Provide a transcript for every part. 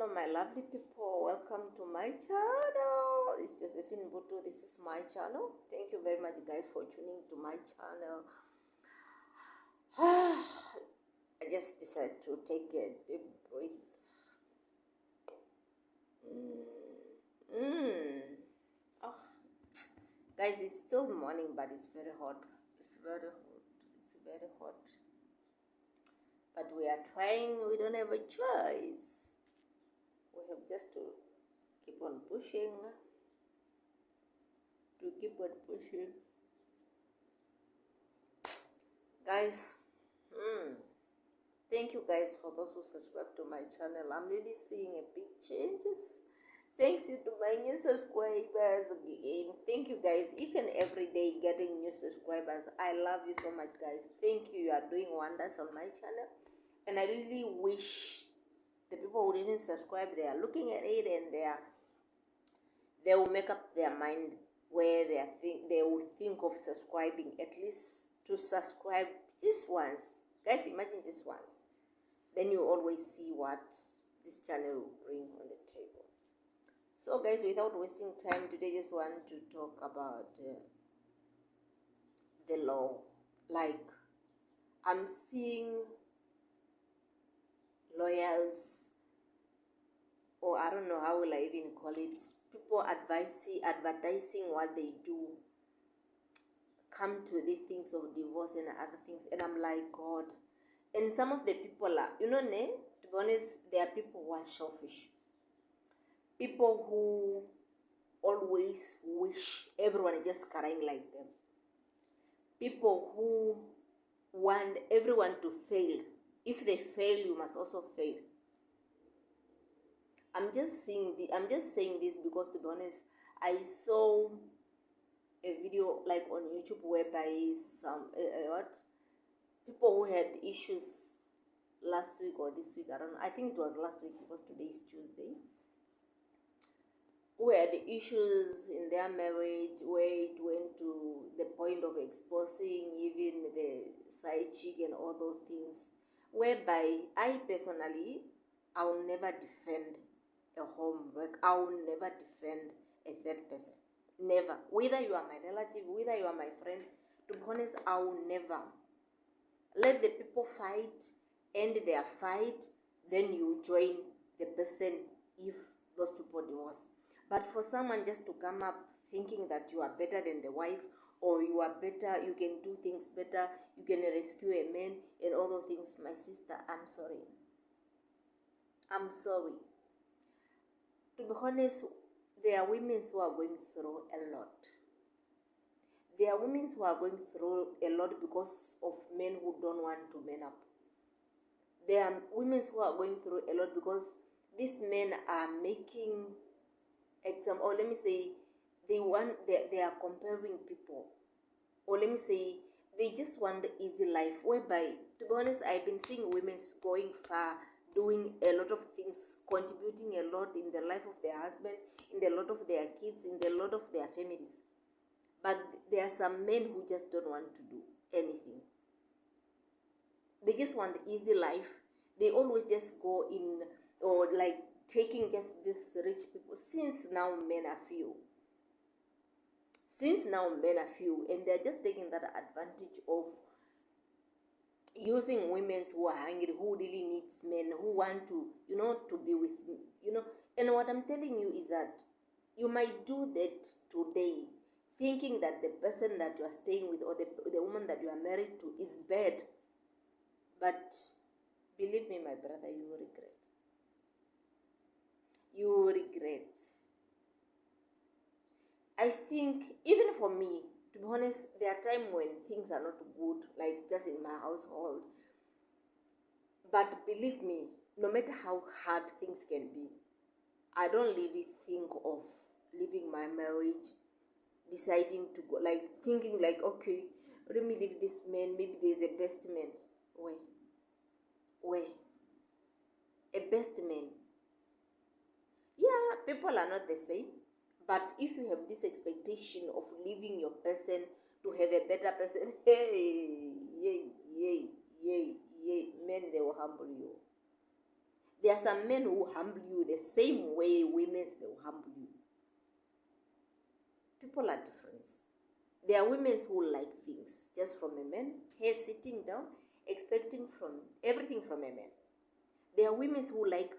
Hello my lovely people, welcome to my channel. It's Josephine Butu. This is my channel. Thank you very much guys for tuning to my channel. I just decided to take a deep breath. Oh, guys, it's still morning but it's very hot. It's very hot. It's very hot. But we are trying. We don't have a choice. We have just to keep on pushing. Guys, thank you guys for those who subscribe to my channel. I'm really seeing a big changes. Thanks you to my new subscribers again. Thank you guys, each and every day getting new subscribers. I love you so much guys. Thank you. You are doing wonders on my channel, and I really wish the people who didn't subscribe, they are looking at it and they will make up their mind where they will think of subscribing, at least to subscribe just once. Guys, imagine just once. Then you always see what this channel will bring on the table. So guys, without wasting time, today just want to talk about the law. Like, I'm seeing lawyers, or I don't know how will I even call it, people advertising what they do, come to the things of divorce and other things, and I'm like, God. And some of the people are, to be honest, there are people who are selfish, people who always wish everyone is just crying like them, people who want everyone to fail. If they fail, you must also fail. I'm just saying this because, to be honest, I saw a video like on YouTube whereby some people who had issues last week or this week, I don't know, I think it was last week because today is Tuesday, who had issues in their marriage where it went to the point of exposing even the side chick and all those things, whereby I personally, I will never defend a homework. I will never defend a third person. Never. Whether you are my relative, whether you are my friend, to be honest, I will never. Let the people fight, end their fight, then you join the person if those people divorce. But for someone just to come up thinking that you are better than the wife, or you are better, you can do things better, you can rescue a man and all those things, my sister, I'm sorry. I'm sorry. To be honest, there are women who are going through a lot. There are women who are going through a lot because of men who don't want to man up. There are women who are going through a lot because these men are making example, or let me say, they are comparing people, or let me say, they just want the easy life, whereby, to be honest, I've been seeing women going far, doing a lot of things, contributing a lot in the life of their husband, in the lot of their kids, in the lot of their families. But there are some men who just don't want to do anything. They just want easy life. They always just go in, or like taking just these rich people. Since now men are few. And they're just taking that advantage of using women who are hungry, who really needs men, who want to, to be with, And what I'm telling you is that you might do that today, thinking that the person that you are staying with, or the woman that you are married to, is bad. But believe me, my brother, you will regret. You will regret. I think, even for me, to be honest, there are times when things are not good, like just in my household. But believe me, no matter how hard things can be, I don't really think of leaving my marriage, deciding to go, like thinking like, okay, let me leave this man, maybe there's a best man. Where? A best man. Yeah, people are not the same. But if you have this expectation of leaving your person to have a better person, hey, yay, men, they will humble you. There are some men who humble you the same way women will humble you. People are different. There are women who like things just from a man, here sitting down, expecting from everything from a man. There are women who like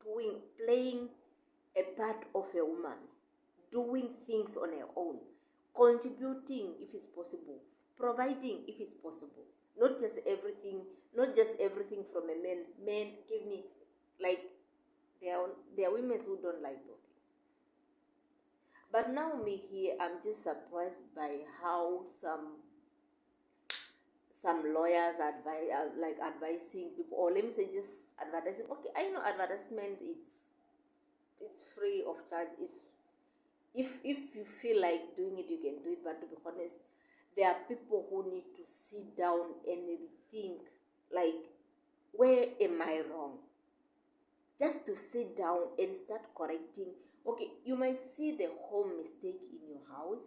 playing a part of a woman, doing things on her own, contributing if it's possible, providing if it's possible. Not just everything from a man. Men, give me, like, there are women who don't like those things. But now me here, I'm just surprised by how some lawyers advising people, or let me say just advertising. Okay, I know advertisement, it's free of charge. If you feel like doing it, you can do it. But to be honest, there are people who need to sit down and think, like, where am I wrong? Just to sit down and start correcting. Okay, you might see the whole mistake in your house,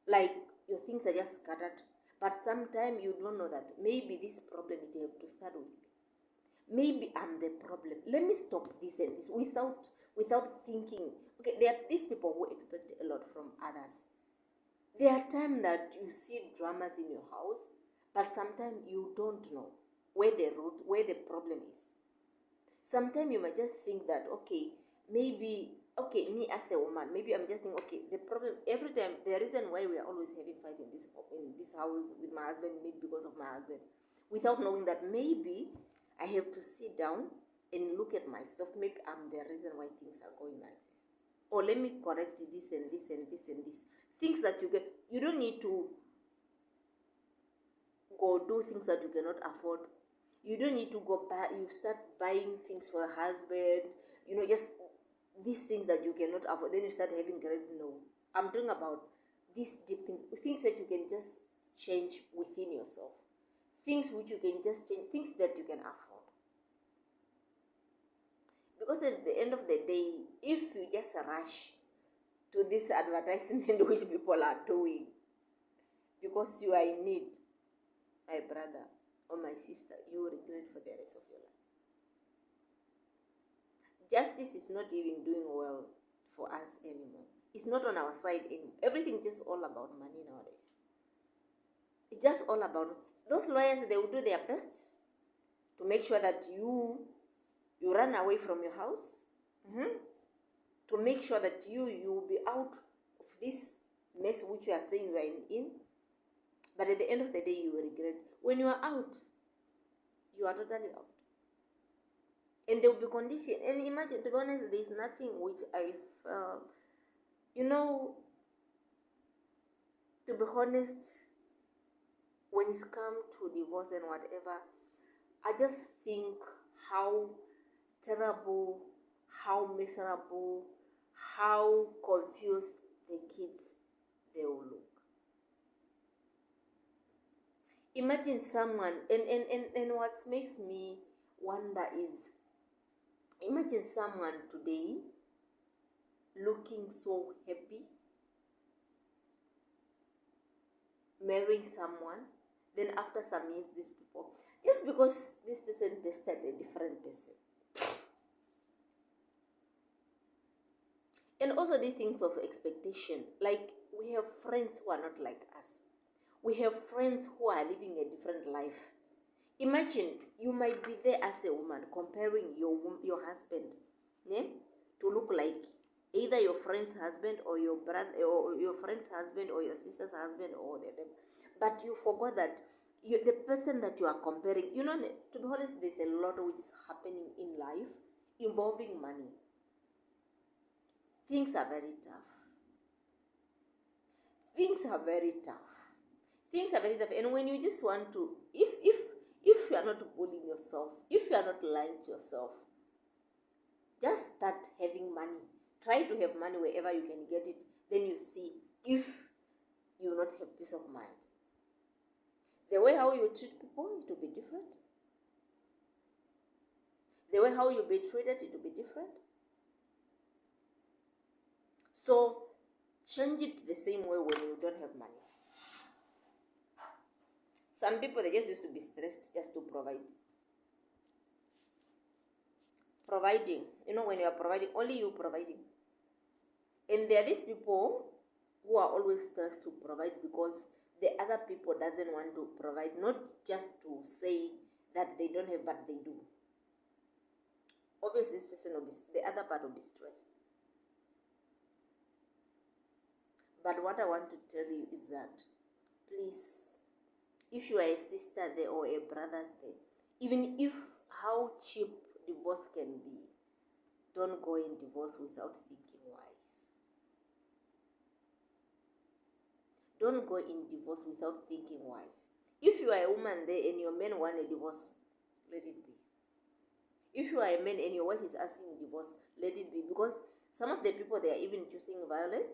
like your things are just scattered, but sometimes you don't know that maybe this problem you have to start with. Maybe I'm the problem. Let me stop this and this without thinking. Okay, there are these people who expect a lot from others. There are times that you see dramas in your house, but sometimes you don't know where the problem is. Sometimes you might just think that, okay, maybe, okay, me as a woman, maybe I'm just thinking, okay, the problem, every time, the reason why we are always having fight in this house with my husband, maybe because of my husband, without knowing that maybe I have to sit down and look at myself. Maybe I'm the reason why things are going like this. Or let me correct this and this and this and this. Things that you don't need to go do things that you cannot afford. You don't need to go buy, you start buying things for your husband, just these things that you cannot afford. Then you start having credit. No. I'm talking about these deep things that you can just change within yourself. Things which you can just change, things that you can afford. Because at the end of the day, if you just rush to this advertisement which people are doing because you are in need, my brother or my sister, you will regret for the rest of your life. Justice is not even doing well for us anymore. It's not on our side anymore. Everything is just all about money nowadays. It's just all about those lawyers. They will do their best to make sure that you run away from your house, to make sure that you will be out of this mess which you are saying you are in. But at the end of the day, you will regret. When you are out, you are totally out. And there will be condition. And imagine, to be honest, there is nothing which I felt, to be honest, when it's come to divorce and whatever, I just think how terrible, how miserable, how confused the kids they will look. Imagine someone, and what makes me wonder is, imagine someone today looking so happy, marrying someone, then after some years, these people, just because this person tested a different person. And also the things of expectation. Like, we have friends who are not like us. We have friends who are living a different life. Imagine, you might be there as a woman comparing your husband, to look like either your friend's husband or your brother, or your friend's husband or your sister's husband, or them. But you forgot that the person that you are comparing, to be honest, there's a lot which is happening in life involving money. Things are very tough. And when you just want to, if you are not bullying yourself, if you are not lying to yourself, just start having money. Try to have money wherever you can get it. Then you see if you will not have peace of mind. The way how you treat people, it will be different. The way how you'll be treated, it will be different. So change it the same way when you don't have money. Some people, they just used to be stressed just to provide. providing. You know, when you are providing, only you providing. And there are these people who are always stressed to provide because the other people doesn't want to provide, not just to say that they don't have, but they do. Obviously, this person will be, the other part will be stressed. But what I want to tell you is that, please, if you are a sister there or a brother there, even if how cheap divorce can be, don't go in divorce without thinking wise. Don't go in divorce without thinking wise. If you are a woman there and your man want a divorce, let it be. If you are a man and your wife is asking divorce, let it be. Because some of the people, they are even choosing violence.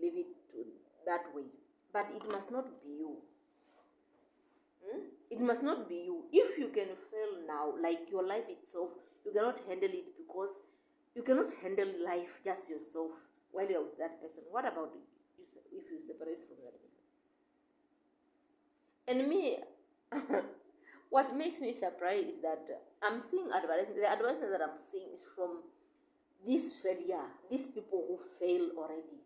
Leave it to that way. But it must not be you. It must not be you. If you can fail now, like your life itself, you cannot handle it because you cannot handle life just yourself while you're with that person. What about if you separate from that person? And me, what makes me surprised is that I'm seeing advertisements. The advertisement that I'm seeing is from this failure, these people who fail already.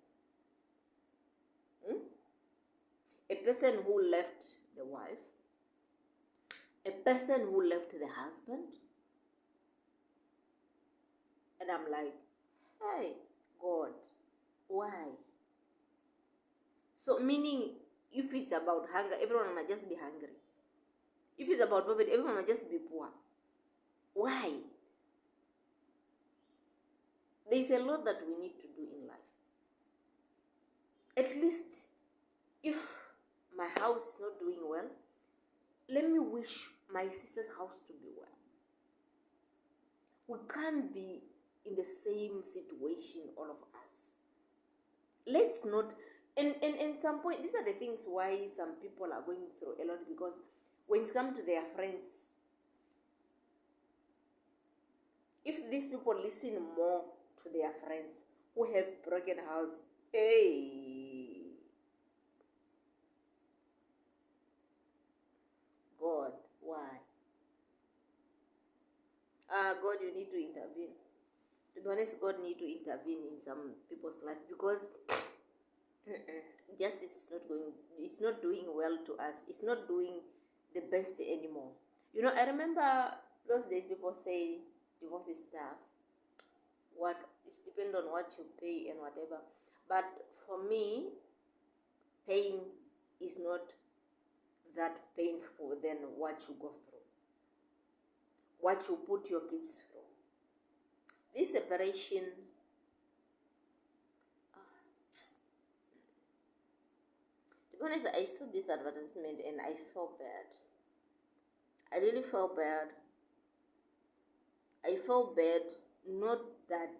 A person who left the wife, a person who left the husband, and I'm like, hey, God, why? So meaning, if it's about hunger, everyone might just be hungry. If it's about poverty, everyone might just be poor. Why? There's a lot that we need to do in life. At least, if my house is not doing well, let me wish my sister's house to be well. We can't be in the same situation, all of us. Let's not, and some point, these are the things why some people are going through a lot, because when it comes to their friends, if these people listen more to their friends who have broken houses, hey, God, why? God, you need to intervene. To be honest, God need to intervene in some people's life, because justice is not going. It's not doing well to us. It's not doing the best anymore. You know, I remember those days people say divorce is tough. What it depends on what you pay and whatever. But for me, pain is not that painful than what you go through, what you put your kids through. This separation, to be honest, I saw this advertisement and I felt bad. I really felt bad. I felt bad, not that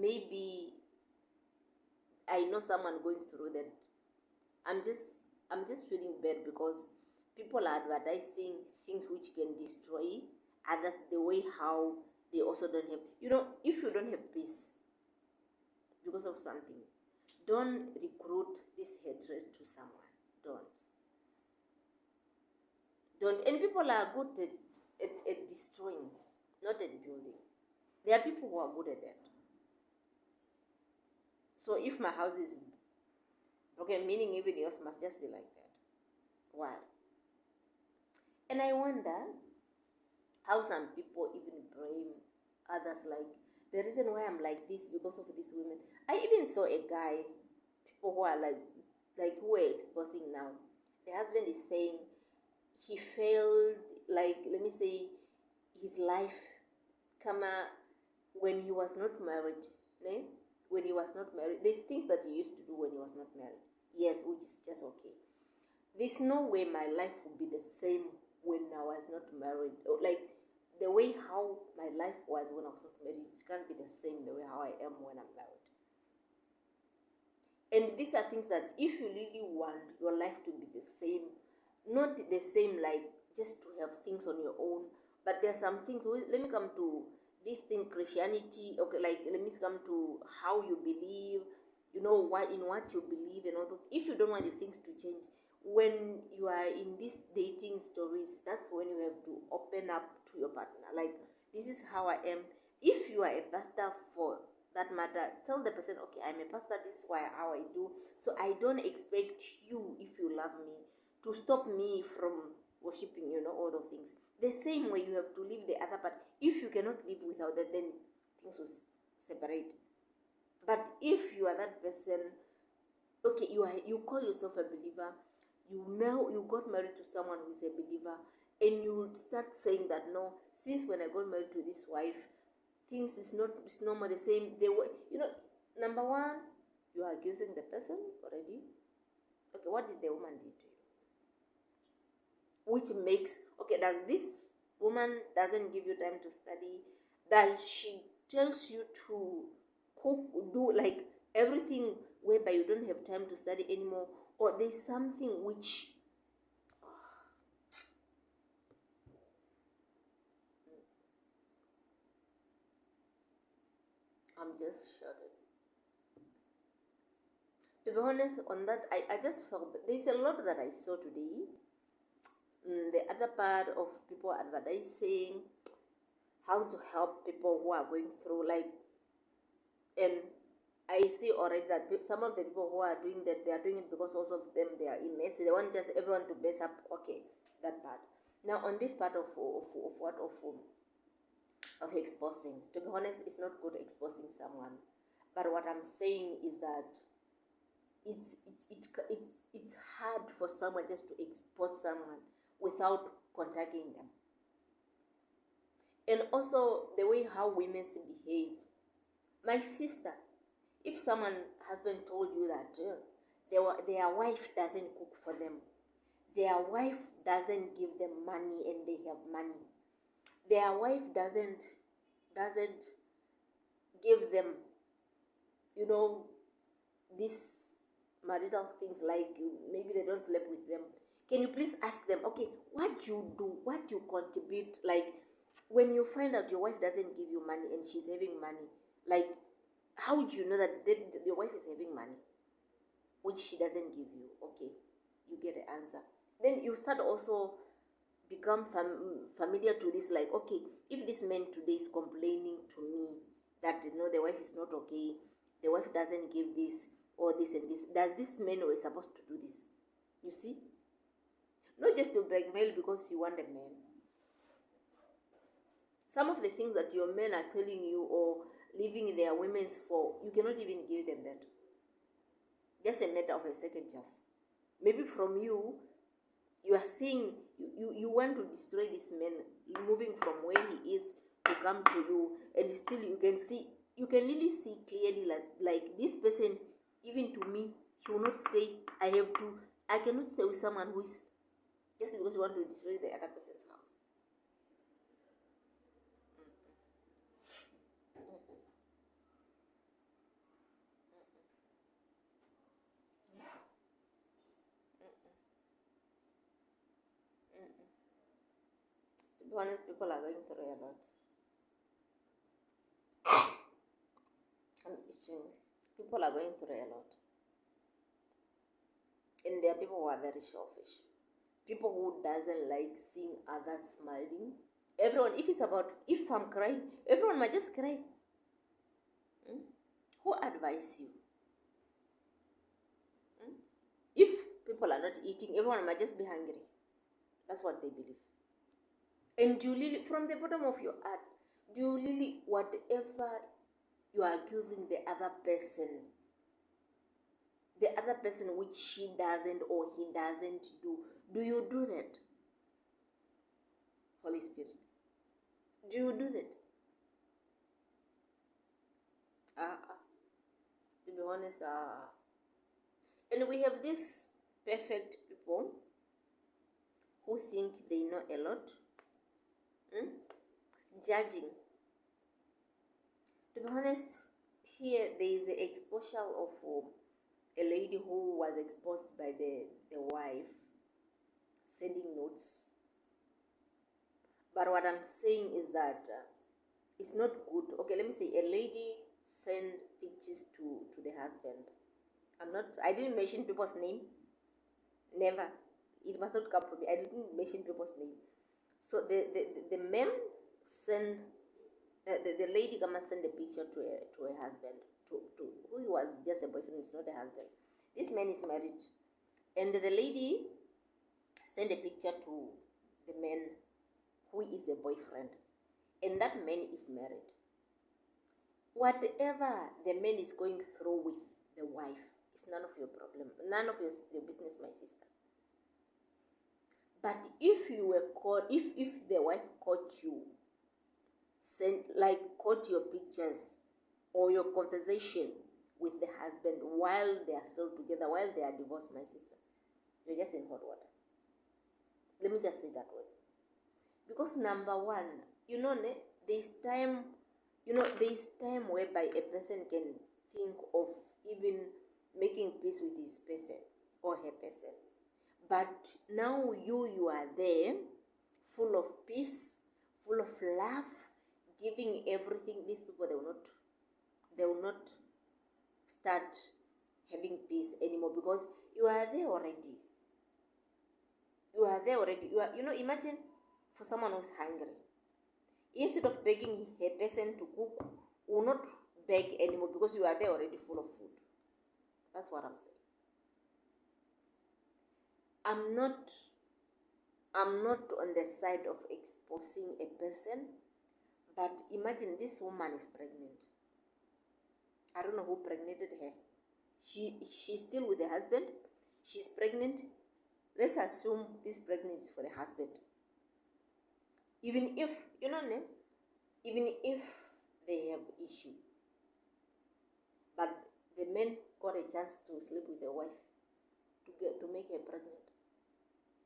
maybe I know someone going through that. I'm just feeling bad because people are advertising things which can destroy others the way how they also don't have. You know, if you don't have peace because of something, don't recruit this hatred to someone. Don't. And people are good at destroying, not at building. There are people who are good at that. So if my house is broken, meaning even yours must just be like that. Why? And I wonder how some people even blame others, like the reason why I'm like this because of these women. I even saw a guy, people who are like who are exposing now. The husband is saying he failed, like, let me say, his life when he was not married. Ne? When he was not married, there's things that he used to do when he was not married. Yes, which is just okay. There's no way my life would be the same when I was not married. Like the way how my life was when I was not married, it can't be the same the way how I am when I'm married. And these are things that if you really want your life to be the same, not the same like just to have things on your own, but there are some things. Let me come to this thing, Christianity. Okay, like let me come to how you believe. You know what you believe and all that. If you don't want the things to change, when you are in these dating stories, that's when you have to open up to your partner. Like, this is how I am. If you are a pastor, for that matter, tell the person, okay, I'm a pastor, this is how I do. So I don't expect you, if you love me, to stop me from worshiping, all those things. The same way you have to leave the other part. If you cannot live without that, then things will separate. But if you are that person, okay, you call yourself a believer, you got married to someone who is a believer, and you start saying that, no, since when I got married to this wife, things it's no more the same. They were, number one, you are accusing the person already. Okay, what did the woman do to you? Which makes, okay, does this woman doesn't give you time to study? Does she tells you to cook, do like everything whereby you don't have time to study anymore? Or there's something which I'm just shuddered. To be honest, on that, I just felt there's a lot that I saw today. The other part of people advertising how to help people who are going through, like, and I see already that some of the people who are doing that, they are doing it because also of them, they are in mess. They want just everyone to mess up. Okay, that part. Now on this part of exposing, to be honest, it's not good exposing someone. But what I'm saying is that it's hard for someone just to expose someone without contacting them. And also the way how women behave. My sister, if someone husband told you that their wife doesn't cook for them, their wife doesn't give them money and they have money, their wife doesn't give them, these marital things, like maybe they don't sleep with them, can you please ask them, okay, what you do, what you contribute? Like, when you find out your wife doesn't give you money and she's having money, like, how would you know that your wife is having money which she doesn't give you? Okay, you get the answer. Then you start also become familiar to this, like, okay, if this man today is complaining to me that the wife is not okay, the wife doesn't give this or this and this, does this man was supposed to do this? You see, not just to blackmail because you want a man. Some of the things that your men are telling you or leaving their women's for, you cannot even give them that. Just a matter of a second chance. Maybe from you are seeing, you want to destroy this man, moving from where he is to come to you, and still you can really see clearly, like this person, even to me, he will not stay. I cannot stay with someone who is, just because you want to destroy the other person's house. To be honest, people are going through a lot. I'm itching. People are going through a lot. And there are people who are very selfish. People who doesn't like seeing others smiling. Everyone, if I'm crying, everyone might just cry. Who advise you? If people are not eating, everyone might just be hungry. That's what they believe. And do you really, from the bottom of your heart, do you really, whatever you are accusing the other person which she doesn't or he doesn't do you do that? Holy Spirit, do you do that? To be honest, and we have these perfect people who think they know a lot, judging. To be honest, here there is an exposure of a lady who was exposed by the wife sending notes. But what I'm saying is that it's not good. Okay, let me say a lady send pictures to the husband. I didn't mention people's name. Never. It must not come from me. I didn't mention people's name. So the men send the lady come and send a picture to her husband, to who was just a boyfriend, is not a husband. This man is married, and the lady send a picture to the man who is a boyfriend, and that man is married. Whatever the man is going through with the wife is none of your problem, none of your business, my sister. But if you were caught, if the wife caught you, caught your pictures or your conversation with the husband while they are still together, while they are divorced, my sister, you're just in hot water. Let me just say that word. Because number one, there's time whereby a person can think of even making peace with his person or her person. But now you are there, full of peace, full of love, giving everything. These people, they will not start having peace anymore, because you are there already. Imagine for someone who's hungry. Instead of begging her person to cook, will not beg anymore, because you are there already full of food. That's what I'm saying. I'm not on the side of exposing a person, but imagine this woman is pregnant. I don't know who impregnated her. She's still with the husband. She's pregnant. Let's assume this pregnancy is for the husband. Even if they have issue, but the man got a chance to sleep with the wife to make her pregnant.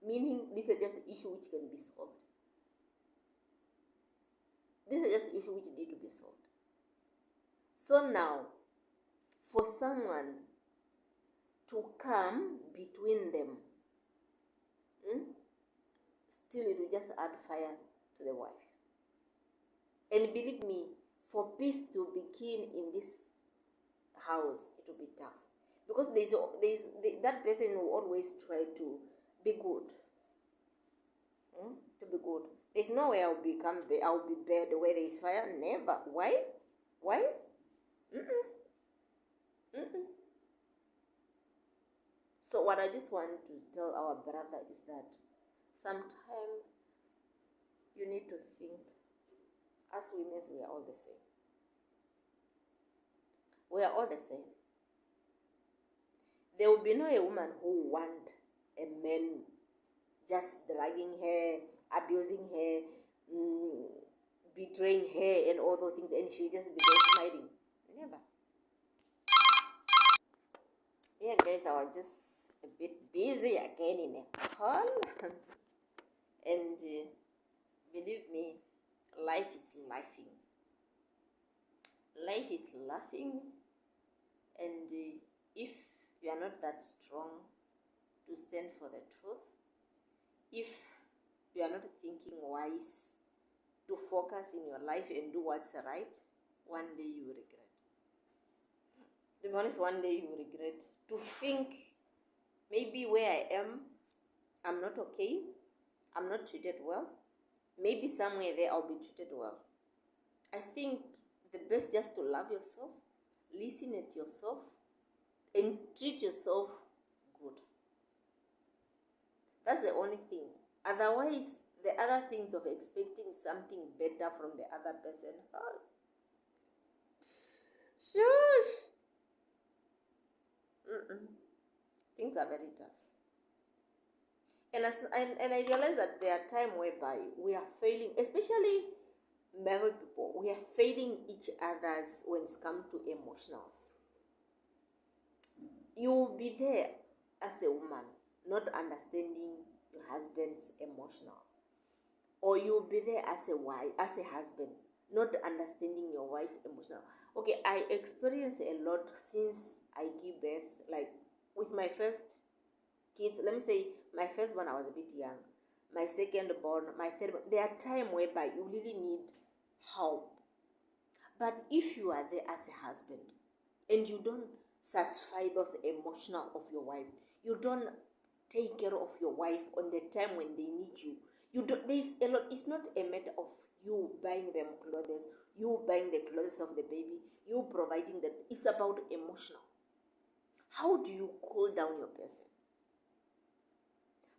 Meaning, this is just an issue which can be solved. This is just an issue which need to be solved. So now, for someone to come between them, still it will just add fire to the wife. And believe me, for peace to begin in this house, it will be tough. Because that person will always try to be good. To be good. There's no way I'll be bad where there is fire. Never. Why? So what I just want to tell our brother is that sometimes you need to think, as women, we are all the same. We are all the same. There will be no a woman who want a man just dragging her, abusing her, betraying her, and all those things, and she just be there smiling. Never. Yeah, guys, I was just a bit busy again in a call. And believe me, life is laughing. Life is laughing. And if you are not that strong to stand for the truth, if you are not thinking wise to focus in your life and do what's right, one day you will regret. To be honest, one day you will regret. To think, maybe where I am, I'm not okay, I'm not treated well. Maybe somewhere there I'll be treated well. I think the best just to love yourself, listen at yourself, and treat yourself good. That's the only thing. Otherwise, the other things of expecting something better from the other person, shush. Things are very tough. And I realize that there are times whereby we are failing, especially married people, we are failing each other's when it comes to emotionals. You will be there as a woman, not understanding your husband's emotional. Or you will be there as a wife, as a husband, not understanding your wife's emotional. Okay, I experienced a lot since I give birth, like with my first kids. Let me say, my first one, I was a bit young. My second born, my third born. There are times whereby you really need help. But if you are there as a husband and you don't satisfy those emotional of your wife, you don't take care of your wife on the time when they need you. There's a lot. It's not a matter of you buying them clothes, you buying the clothes of the baby, you providing that. It's about emotional. How do you cool down your person?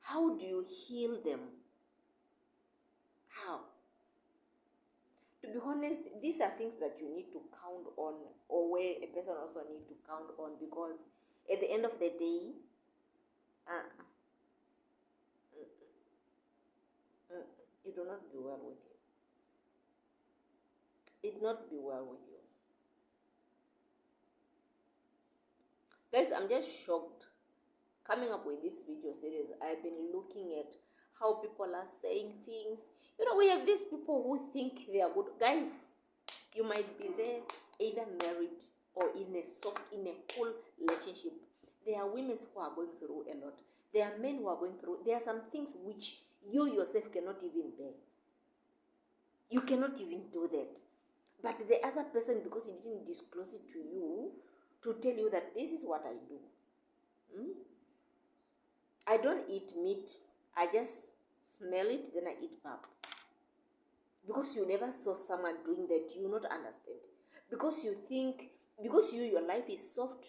How do you heal them? How? To be honest, these are things that you need to count on, or where a person also needs to count on, because at the end of the day, it will not be well with you. It will not be well with you. Guys, I'm just shocked coming up with this video series. I've been looking at how people are saying things. You know, we have these people who think they are good. Guys, you might be there either married or in a cool relationship. There are women who are going through a lot. There are men who are going through. There are some things which you yourself cannot even bear. You cannot even do that. But the other person, because he didn't disclose it to you, to tell you that this is what I do. I don't eat meat. I just smell it, then I eat pap. Because you never saw someone doing that, you not understand. Because you think, because your life is soft,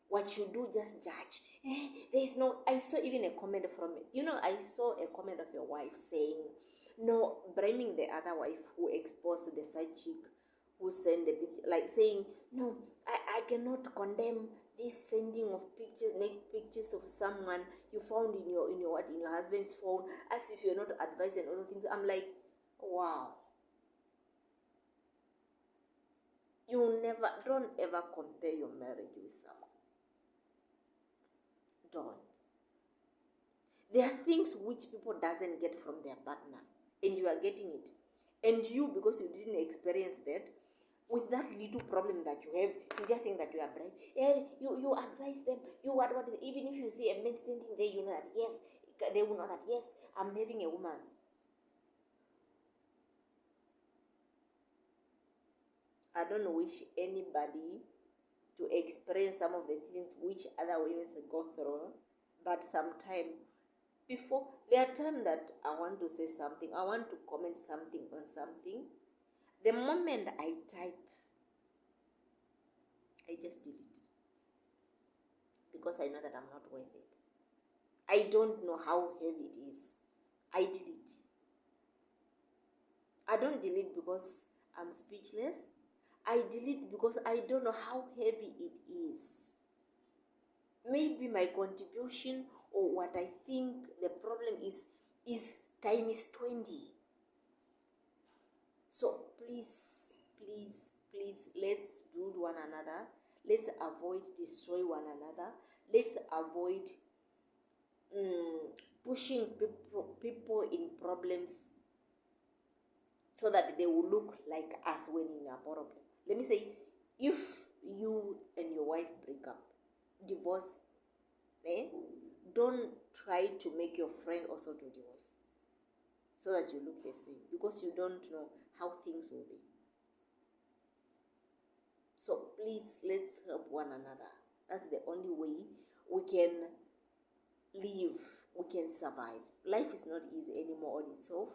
what you do, just judge. There is no, I saw even a comment from, I saw a comment of your wife saying, no, blaming the other wife who exposed the side chick, who sent the picture, like saying, no, I cannot condemn this sending of pictures, naked pictures of someone you found in your husband's phone, as if you're not advised and other things. I'm like, wow. Don't ever compare your marriage with someone. Don't. There are things which people doesn't get from their partner, and you are getting it. And you, because you didn't experience that, with that little problem that you have, you just think that you are bright. You advise them, even if you see a man standing there, you know that, yes, they will know that, yes, I'm having a woman. I don't wish anybody to experience some of the things which other women go through, but sometimes, there are times that I want to say something, I want to comment something on something. The moment I type, I just delete it. Because I know that I'm not worth it. I don't know how heavy it is. I delete. I don't delete because I'm speechless. I delete because I don't know how heavy it is. Maybe my contribution or what I think the problem is times 20. So please, let's build one another. Let's avoid destroy one another. Let's avoid pushing people in problems so that they will look like us when in a problem. Let me say, if you and your wife break up, divorce, don't try to make your friend also to divorce so that you look the same, because you don't know how things will be. So please, let's help one another. That's the only way we can live, we can survive. Life is not easy anymore on itself,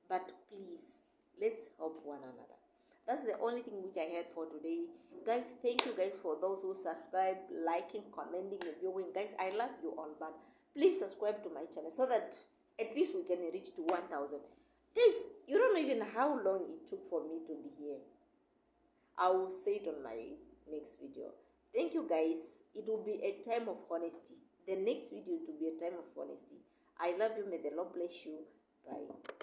but please, let's help one another. That's the only thing which I had for today. Guys, thank you guys for those who subscribe, liking, commenting, reviewing. Guys, I love you all, but please subscribe to my channel so that at least we can reach to 1,000. Guys, you don't know even how long it took for me to be here. I will say it on my next video. Thank you guys. It will be a time of honesty. The next video will be a time of honesty. I love you. May the Lord bless you. Bye.